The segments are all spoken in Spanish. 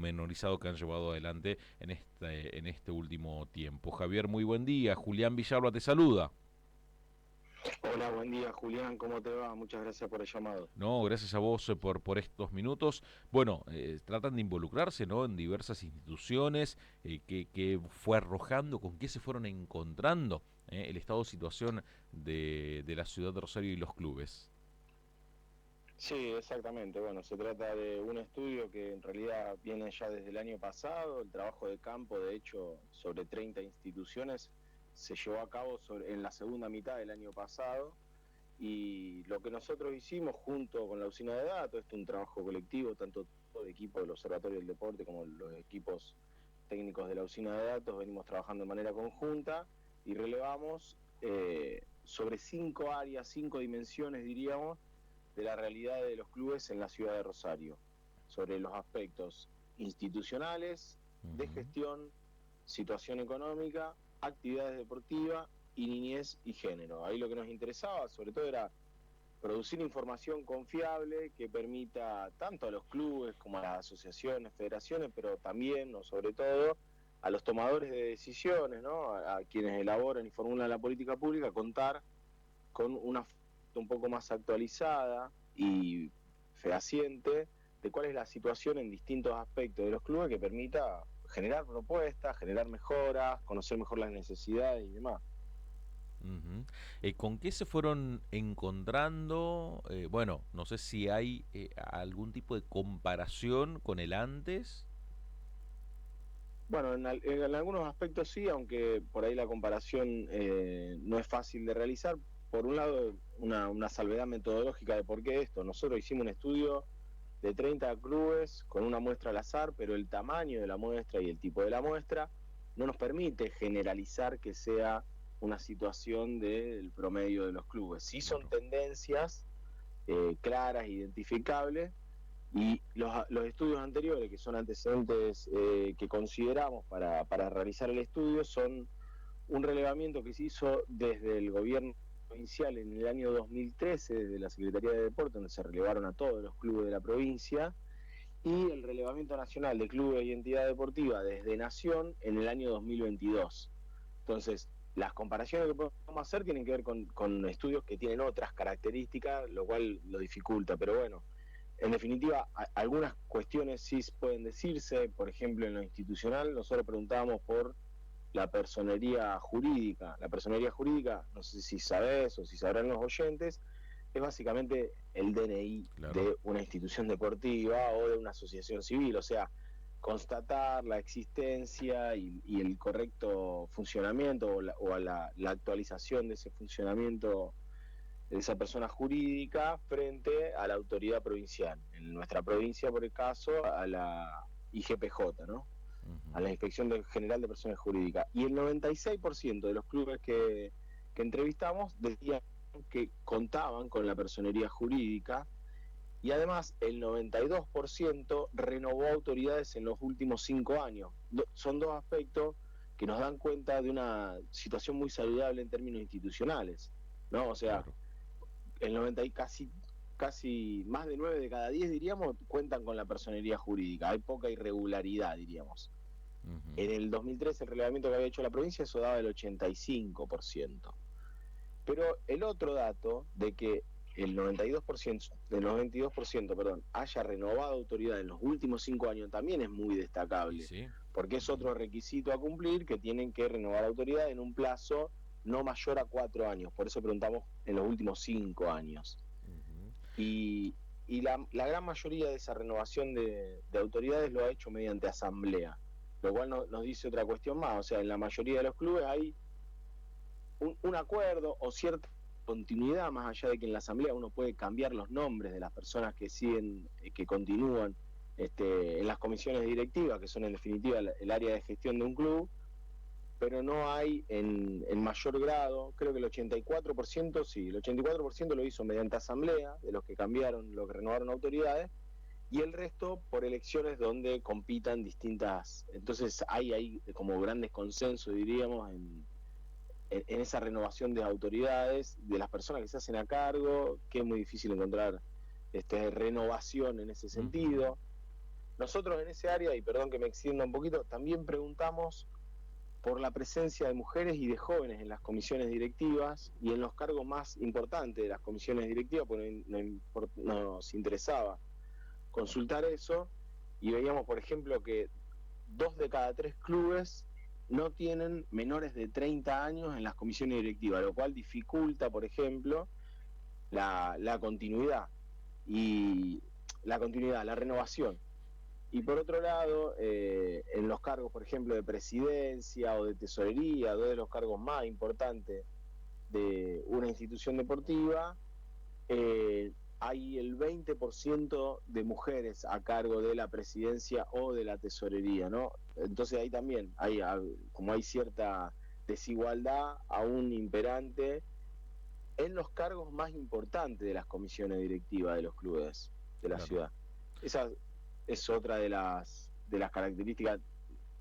pormenorizado que han llevado adelante en este último tiempo. Javier, muy buen día. Julián Villalba te saluda. Hola, buen día Julián, ¿cómo te va? Muchas gracias por el llamado. No, gracias a vos por estos minutos. Bueno, tratan de involucrarse, ¿no? En diversas instituciones que fue arrojando, con qué se fueron encontrando el estado de situación de la ciudad de Rosario y los clubes. Sí, exactamente. Bueno, se trata de un estudio que en realidad viene ya desde el año pasado. El trabajo de campo, de hecho, sobre 30 instituciones, se llevó a cabo en la segunda mitad del año pasado. Y lo que nosotros hicimos junto con la usina de datos, esto es un trabajo colectivo, tanto el equipo del Observatorio del Deporte como los equipos técnicos de la usina de datos, venimos trabajando de manera conjunta y relevamos sobre 5 áreas, 5 dimensiones, diríamos, de la realidad de los clubes en la ciudad de Rosario, sobre los aspectos institucionales, de Ujú. gestión, situación económica, actividades deportivas y niñez y género. Ahí lo que nos interesaba sobre todo era producir información confiable que permita tanto a los clubes como a las asociaciones, federaciones, pero también o sobre todo a los tomadores de decisiones, ¿no? A quienes elaboran y formulan la política pública, contar con una foto un poco más actualizada y fehaciente de cuál es la situación en distintos aspectos de los clubes que permita generar propuestas, generar mejoras, conocer mejor las necesidades y demás. Ujú. ¿Con qué se fueron encontrando? Bueno, no sé si hay algún tipo de comparación con el antes. Bueno, en algunos aspectos sí, aunque por ahí la comparación no es fácil de realizar. Por un lado, una salvedad metodológica de por qué esto. Nosotros hicimos un estudio de 30 clubes con una muestra al azar, pero el tamaño de la muestra y el tipo de la muestra no nos permite generalizar que sea una situación del promedio de los clubes. Sí son Claro. tendencias claras, identificables, y los estudios anteriores, que son antecedentes que consideramos para realizar el estudio, son un relevamiento que se hizo desde el gobierno provincial en el año 2013, desde la Secretaría de Deporte, donde se relevaron a todos los clubes de la provincia, y el relevamiento nacional de clubes y entidad deportiva desde Nación en el año 2022. Entonces, las comparaciones que podemos hacer tienen que ver con estudios que tienen otras características, lo cual lo dificulta, pero bueno, en definitiva, algunas cuestiones sí pueden decirse. Por ejemplo, en lo institucional, nosotros preguntábamos por la personería jurídica. La personería jurídica, no sé si sabés o si sabrán los oyentes, es básicamente el DNI Claro. de una institución deportiva o de una asociación civil, o sea, constatar la existencia y el correcto funcionamiento o la actualización de ese funcionamiento de esa persona jurídica frente a la autoridad provincial. En nuestra provincia, por el caso, a la IGPJ, ¿no? A la Ujú. Inspección General de Personas Jurídicas. Y el 96% de los clubes que entrevistamos decían que contaban con la personería jurídica, y además el 92% renovó autoridades en los últimos 5 años. Son dos aspectos que nos dan cuenta de una situación muy saludable en términos institucionales, ¿no? O sea, Claro. el 90 y casi más de 9 de cada 10, diríamos, cuentan con la personería jurídica. Hay poca irregularidad, diríamos. En Ujú. el 2013, el relevamiento que había hecho la provincia, eso daba el 85%. Pero el otro dato de que el 92%, del 92%, perdón, haya renovado autoridad en los últimos 5 años también es muy Y destacable, sí. porque es Ujú. otro requisito a cumplir, que tienen que renovar autoridad en un plazo no mayor a 4 años. Por eso preguntamos en los últimos 5 años. Ujú. Y, y la gran mayoría de esa renovación de autoridades lo ha hecho mediante asamblea, lo cual nos dice otra cuestión más. O sea, en la mayoría de los clubes hay un acuerdo o cierta continuidad, más allá de que en la asamblea uno puede cambiar los nombres de las personas que siguen, que continúan en las comisiones directivas, que son en definitiva el área de gestión de un club, pero no hay en mayor grado. Creo que el 84%, sí, el 84% lo hizo mediante asamblea, de los que cambiaron, los que renovaron autoridades, y el resto por elecciones donde compitan distintas. Entonces hay ahí como grandes consensos, diríamos, en esa renovación de autoridades, de las personas que se hacen a cargo, que es muy difícil encontrar renovación en ese Ujú. sentido. Nosotros en ese área, y perdón que me extienda un poquito, también preguntamos por la presencia de mujeres y de jóvenes en las comisiones directivas y en los cargos más importantes de las comisiones directivas, porque no nos interesaba consultar eso, y veíamos, por ejemplo, que 2 de cada 3 clubes no tienen menores de 30 años en las comisiones directivas, lo cual dificulta, por ejemplo, la continuidad y la renovación. Y por otro lado, en los cargos, por ejemplo, de presidencia o de tesorería, dos de los cargos más importantes de una institución deportiva, hay el 20% de mujeres a cargo de la presidencia o de la tesorería, ¿no? Entonces ahí también como hay cierta desigualdad aún imperante en los cargos más importantes de las comisiones directivas de los clubes de la Claro. ciudad. Esa es otra de las características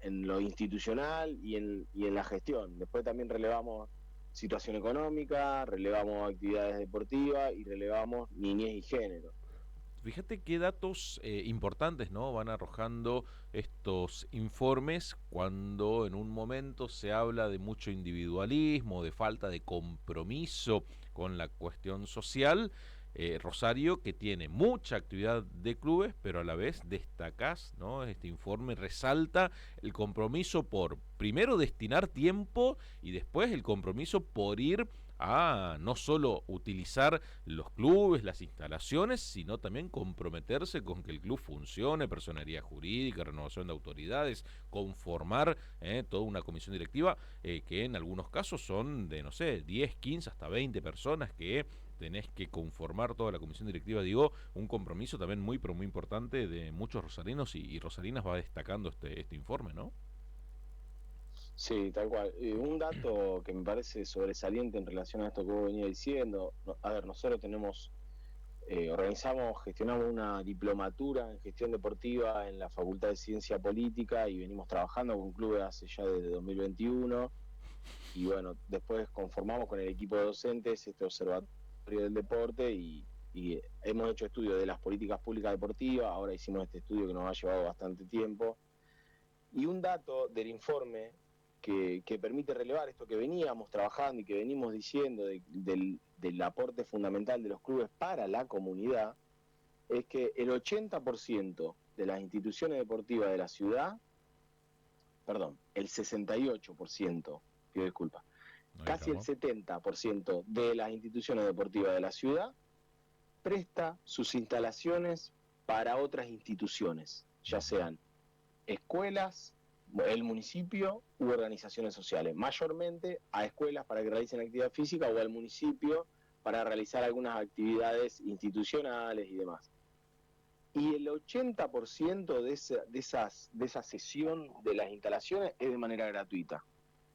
en lo institucional y en la gestión. Después también relevamos situación económica, relevamos actividades deportivas y relevamos niñez y género. Fíjate qué datos importantes, ¿no? Van arrojando estos informes cuando en un momento se habla de mucho individualismo, de falta de compromiso con la cuestión social. Rosario, que tiene mucha actividad de clubes, pero a la vez destacás, ¿no? Este informe resalta el compromiso por, primero, destinar tiempo y después el compromiso por ir a no solo utilizar los clubes, las instalaciones, sino también comprometerse con que el club funcione, personería jurídica, renovación de autoridades, conformar toda una comisión directiva que en algunos casos son de, no sé, 10, 15, hasta 20 personas que tenés que conformar toda la comisión directiva. Digo, un compromiso también muy, pero muy importante de muchos rosarinos y rosarinas va destacando este informe, ¿no? Sí, tal cual. Un dato que me parece sobresaliente en relación a esto que vos venías diciendo, a ver, nosotros gestionamos una diplomatura en gestión deportiva en la Facultad de Ciencia Política y venimos trabajando con clubes hace ya desde 2021 y bueno, después conformamos con el equipo de docentes este observatorio del deporte y hemos hecho estudios de las políticas públicas deportivas, ahora hicimos este estudio que nos ha llevado bastante tiempo. Y un dato del informe que permite relevar esto que veníamos trabajando y que venimos diciendo del aporte fundamental de los clubes para la comunidad, es que el 80% de las instituciones deportivas de la ciudad, perdón, el 68%, pido disculpas, Ahí casi el estamos. 70% de las instituciones deportivas de la ciudad presta sus instalaciones para otras instituciones, ya Ujú. sean escuelas, el municipio u organizaciones sociales, mayormente a escuelas para que realicen actividad física o al municipio para realizar algunas actividades institucionales y demás. Y el 80% de esa sesión de las instalaciones es de manera gratuita.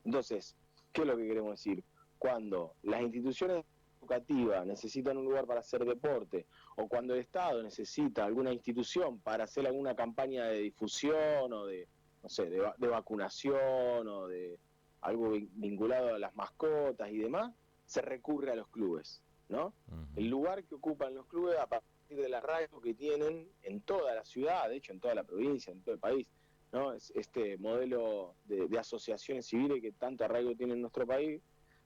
Entonces, ¿qué es lo que queremos decir? Cuando las instituciones educativas necesitan un lugar para hacer deporte o cuando el Estado necesita alguna institución para hacer alguna campaña de difusión o de, no sé, de vacunación o de algo vinculado a las mascotas y demás, se recurre a los clubes, ¿no? El Ujú. lugar que ocupan los clubes a partir del arraigo que tienen en toda la ciudad, de hecho en toda la provincia, en todo el país, ¿no? Este modelo de asociaciones civiles que tanto arraigo tiene en nuestro país,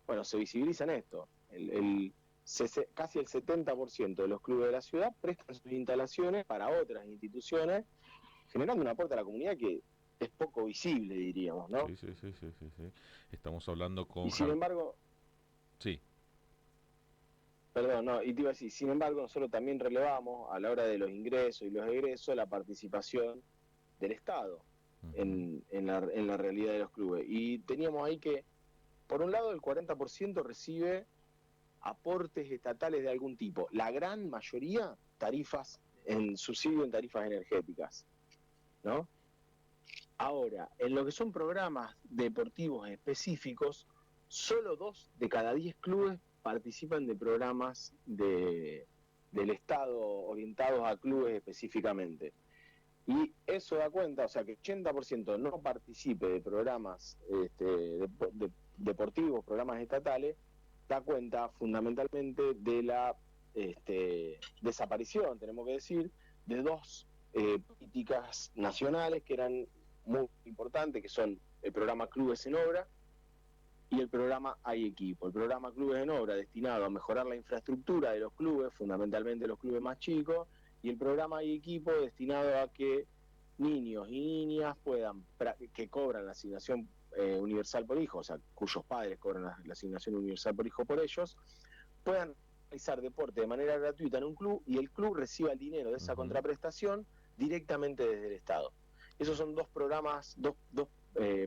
bueno, se visibiliza en esto. Casi el 70% de los clubes de la ciudad prestan sus instalaciones para otras instituciones, generando un aporte a la comunidad que es poco visible, diríamos, ¿no? Sí, sí, sí, sí, sí, sí. Estamos hablando con Y sin embargo, Sí. perdón, no, y te iba a decir, sin embargo, nosotros también relevamos a la hora de los ingresos y los egresos la participación del Estado Ujú. en la realidad de los clubes. Y teníamos ahí que, por un lado, el 40% recibe aportes estatales de algún tipo. La gran mayoría, tarifas, en subsidio en tarifas energéticas, ¿no? Ahora, en lo que son programas deportivos específicos, solo 2 de cada 10 clubes participan de programas del Estado orientados a clubes específicamente. Y eso da cuenta, o sea, que 80% no participe de programas deportivos, programas estatales, da cuenta fundamentalmente de la desaparición, tenemos que decir, de dos políticas nacionales que eran muy importantes, que son el programa Clubes en Obra y el programa Hay Equipo. El programa Clubes en Obra, destinado a mejorar la infraestructura de los clubes, fundamentalmente los clubes más chicos, y el programa Hay Equipo, destinado a que niños y niñas que cobran la asignación universal por hijo, o sea, cuyos padres cobran la asignación universal por hijo por ellos, puedan realizar deporte de manera gratuita en un club y el club reciba el dinero de esa contraprestación directamente desde el Estado. Esos son dos programas, dos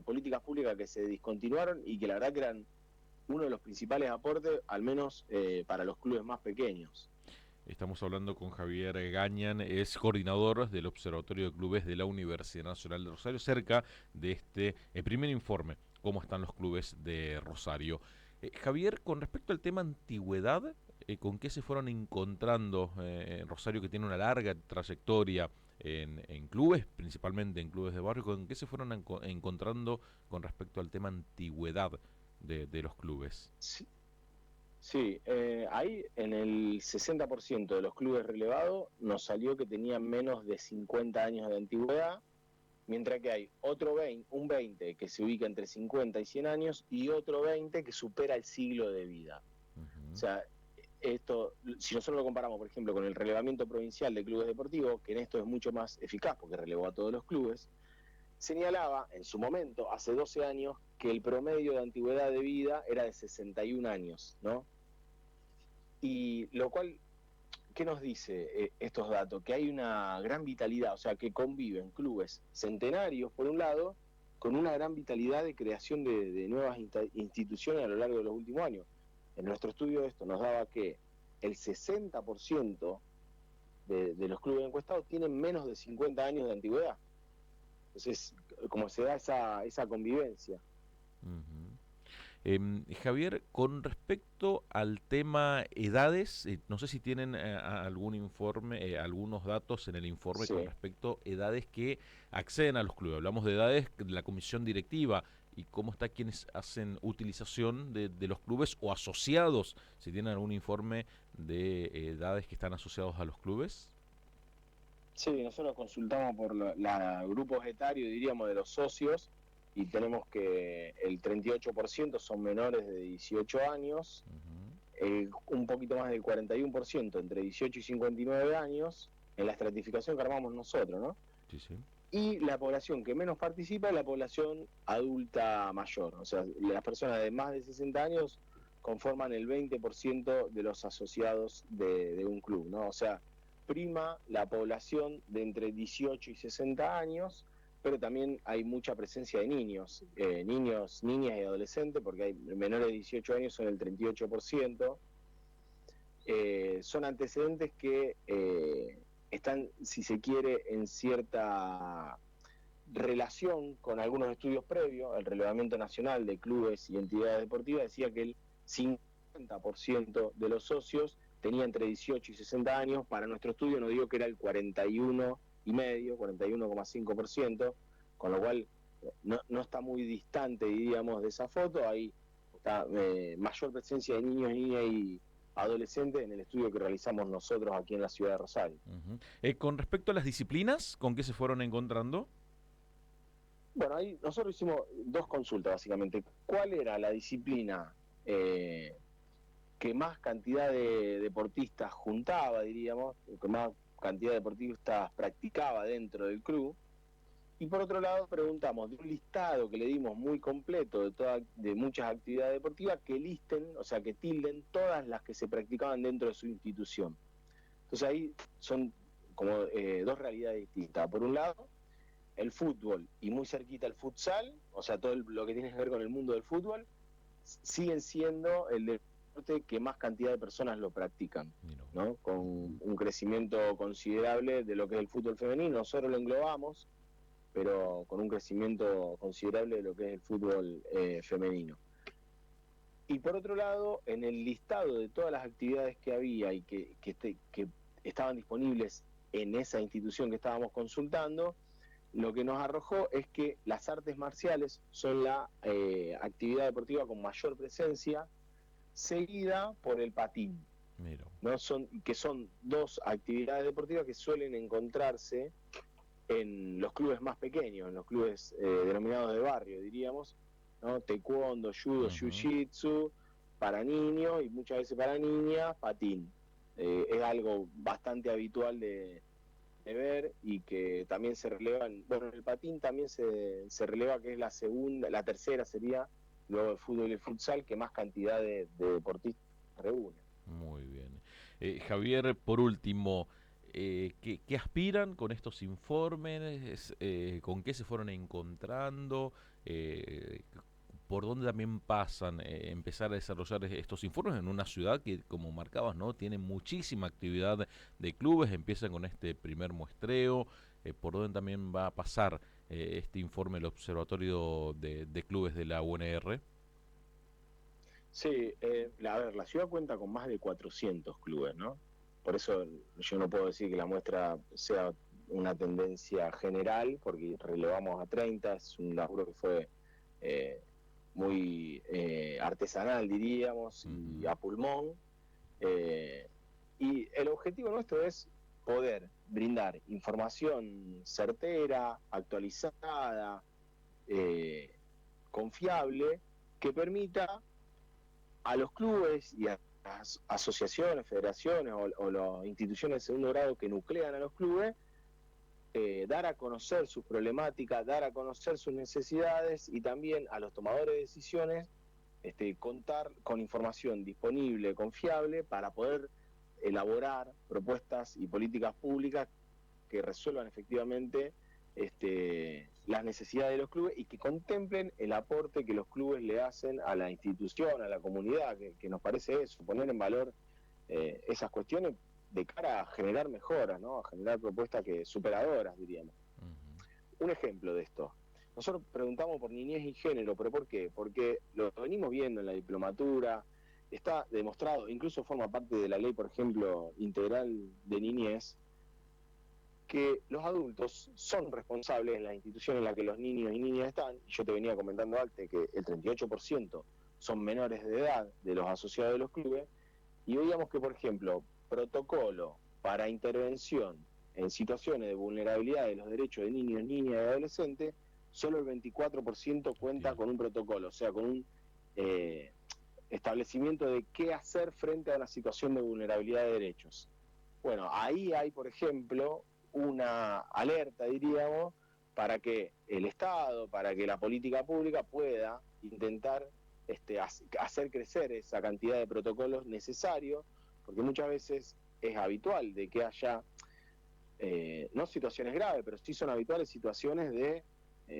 políticas públicas que se discontinuaron y que la verdad que eran uno de los principales aportes, al menos para los clubes más pequeños. Estamos hablando con Javier Gañan, es coordinador del Observatorio de Clubes de la Universidad Nacional de Rosario, cerca de este primer informe, cómo están los clubes de Rosario. Javier, con respecto al tema antigüedad, ¿con qué se fueron encontrando en Rosario, que tiene una larga trayectoria en clubes, principalmente en clubes de barrio? ¿Con qué se fueron encontrando con respecto al tema antigüedad de los clubes? Sí, sí, ahí en el 60% de los clubes relevados nos salió que tenían menos de 50 años de antigüedad, mientras que hay un 20 que se ubica entre 50 y 100 años y otro 20 que supera el siglo de vida. O sea, esto, si nosotros lo comparamos, por ejemplo, con el relevamiento provincial de clubes deportivos, que en esto es mucho más eficaz porque relevó a todos los clubes, señalaba en su momento, hace 12 años, que el promedio de antigüedad de vida era de 61 años, ¿no? Y lo cual, ¿qué nos dice estos datos? Que hay una gran vitalidad, o sea, que conviven clubes centenarios, por un lado, con una gran vitalidad de creación de nuevas instituciones a lo largo de los últimos años. En nuestro estudio esto nos daba que el 60% de los clubes encuestados tienen menos de 50 años de antigüedad. Entonces, como se da esa convivencia. Javier, con respecto al tema edades, no sé si tienen algún informe, algunos datos en el informe Sí. con respecto a edades que acceden a los clubes. Hablamos de edades de la comisión directiva y cómo está quienes hacen utilización de los clubes o asociados, si tienen algún informe de edades que están asociados a los clubes. Sí, nosotros consultamos por los grupos etarios, diríamos, de los socios, y tenemos que el 38% son menores de 18 años, un poquito más del 41% entre 18 y 59 años, en la estratificación que armamos nosotros, ¿no? Sí, sí. Y la población que menos participa es la población adulta mayor, o sea, las personas de más de 60 años conforman el 20% de los asociados de un club, ¿no? O sea, prima la población de entre 18 y 60 años, pero también hay mucha presencia de niños, niños, niñas y adolescentes, porque hay menores de 18 años son el 38%. Son antecedentes que están, si se quiere, en cierta relación con algunos estudios previos. El relevamiento nacional de clubes y entidades deportivas decía que el 50% de los socios tenía entre 18 y 60 años. Para nuestro estudio nos digo que era el 41,5%, con lo cual no está muy distante, diríamos, de esa foto. Ahí está mayor presencia de niños, niñas y adolescentes en el estudio que realizamos nosotros aquí en la ciudad de Rosario. Con respecto a las disciplinas, ¿con qué se fueron encontrando? Bueno, ahí nosotros hicimos dos consultas básicamente. ¿Cuál era la disciplina que más cantidad de deportistas juntaba, diríamos, que más cantidad de deportistas practicaba dentro del club? Y por otro lado preguntamos de un listado que le dimos muy completo de muchas actividades deportivas, que listen, o sea, que tilden todas las que se practicaban dentro de su institución. Entonces ahí son como dos realidades distintas. Por un lado, el fútbol y muy cerquita el futsal, o sea, todo lo que tiene que ver con el mundo del fútbol, siguen siendo el deporte que más cantidad de personas lo practican, ¿no? Con un crecimiento considerable de lo que es el fútbol femenino. Nosotros lo englobamos, pero con un crecimiento considerable de lo que es el fútbol femenino. Y por otro lado, en el listado de todas las actividades que había y que estaban disponibles en esa institución que estábamos consultando, lo que nos arrojó es que las artes marciales son la actividad deportiva con mayor presencia, seguida por el patín. Mira. ¿no? Son dos actividades deportivas que suelen encontrarse en los clubes más pequeños, en los clubes denominados de barrio, diríamos, ¿no? Taekwondo, judo, Ujú. jiu-jitsu, para niños y muchas veces para niñas, patín. Es algo bastante habitual de ver y que también se releva, bueno, en el patín también se releva que es la segunda, la tercera sería, luego el fútbol y el futsal, que más cantidad de deportistas reúne. Muy bien. Javier, por último, ¿qué aspiran con estos informes? ¿Con qué se fueron encontrando? Eh, ¿Por dónde también pasan empezar a desarrollar estos informes en una ciudad que, como marcabas, ¿no? Tiene muchísima actividad de clubes? Empiezan con este primer muestreo. ¿Por dónde también va a pasar este informe del Observatorio de Clubes de la UNR? Sí, a ver, la ciudad cuenta con más de 400 clubes, ¿no? Por eso yo no puedo decir que la muestra sea una tendencia general, porque relevamos a 30, es un laburo que fue eh, muy artesanal, diríamos, y Ujú. a pulmón. eh, y el objetivo nuestro es poder brindar información certera, actualizada, eh, confiable, que permita a los clubes y a las asociaciones, federaciones o las instituciones de segundo grado que nuclean a los clubes, dar a conocer sus problemáticas, dar a conocer sus necesidades y también a los tomadores de decisiones contar con información disponible, confiable, para poder elaborar propuestas y políticas públicas que resuelvan efectivamente las necesidades de los clubes y que contemplen el aporte que los clubes le hacen a la institución, a la comunidad, que nos parece eso, poner en valor esas cuestiones de cara a generar mejoras, ¿no? A generar propuestas que superadoras, diríamos. Ujú. Un ejemplo de esto. Nosotros preguntamos por niñez y género, pero ¿por qué? Porque lo venimos viendo en la diplomatura, está demostrado, incluso forma parte de la ley, por ejemplo, integral de niñez, que los adultos son responsables en las instituciones en las que los niños y niñas están. Y yo te venía comentando antes que el 38% son menores de edad de los asociados de los clubes, y veíamos que, por ejemplo, protocolo para intervención en situaciones de vulnerabilidad de los derechos de niños, niñas y adolescentes, solo el 24% cuenta Entiendo. con un protocolo, o sea, con un eh, establecimiento de qué hacer frente a una situación de vulnerabilidad de derechos. Bueno, ahí hay, por ejemplo, una alerta, diríamos, para que el Estado, para que la política pública pueda intentar hacer crecer esa cantidad de protocolos necesarios, porque muchas veces es habitual de que haya, no situaciones graves, pero sí son habituales situaciones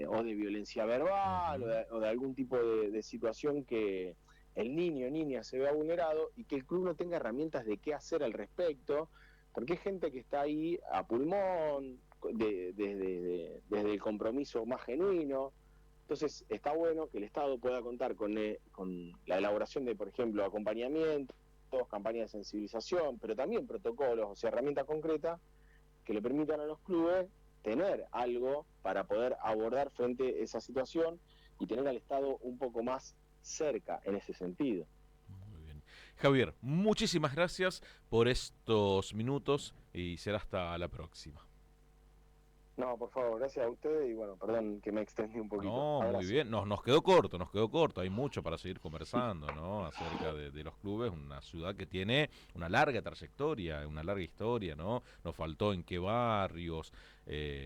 o de violencia verbal Ujú. o de algún tipo de situación que el niño o niña se vea vulnerado y que el club no tenga herramientas de qué hacer al respecto, porque hay gente que está ahí a pulmón, desde el compromiso más genuino. Entonces está bueno que el Estado pueda contar con la elaboración de, por ejemplo, acompañamientos, campañas de sensibilización, pero también protocolos, o sea, herramientas concretas que le permitan a los clubes tener algo para poder abordar frente a esa situación y tener al Estado un poco más cerca en ese sentido. Muy bien. Javier, muchísimas gracias por estos minutos y será hasta la próxima. No, por favor, gracias a ustedes y bueno, perdón que me extendí un poquito. No, muy Abrazo. bien. Nos quedó corto, nos quedó corto. Hay mucho para seguir conversando, ¿no? Acerca de los clubes, una ciudad que tiene una larga trayectoria, una larga historia, ¿no? Nos faltó en qué barrios,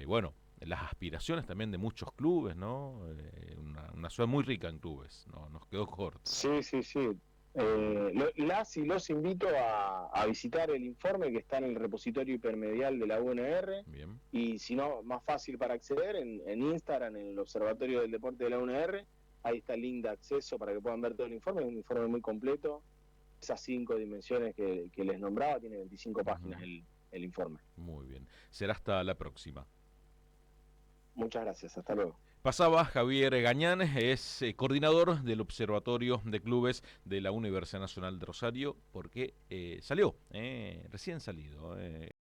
bueno, las aspiraciones también de muchos clubes, ¿no? Una ciudad muy rica en clubes, ¿no? Nos quedó corto. Sí, sí, sí. Las y los invito a visitar el informe que está en el repositorio hipermedial de la UNR Bien. y si no, más fácil para acceder en Instagram, en el Observatorio del Deporte de la UNR, ahí está el link de acceso para que puedan ver todo el informe, es un informe muy completo, esas 5 dimensiones que les nombraba, tiene 25 páginas Ujú. el informe. Muy bien. Será hasta la próxima. Muchas gracias, hasta luego. Pasaba Javier Gañán, es coordinador del Observatorio de Clubes de la Universidad Nacional de Rosario, porque salió, recién salido,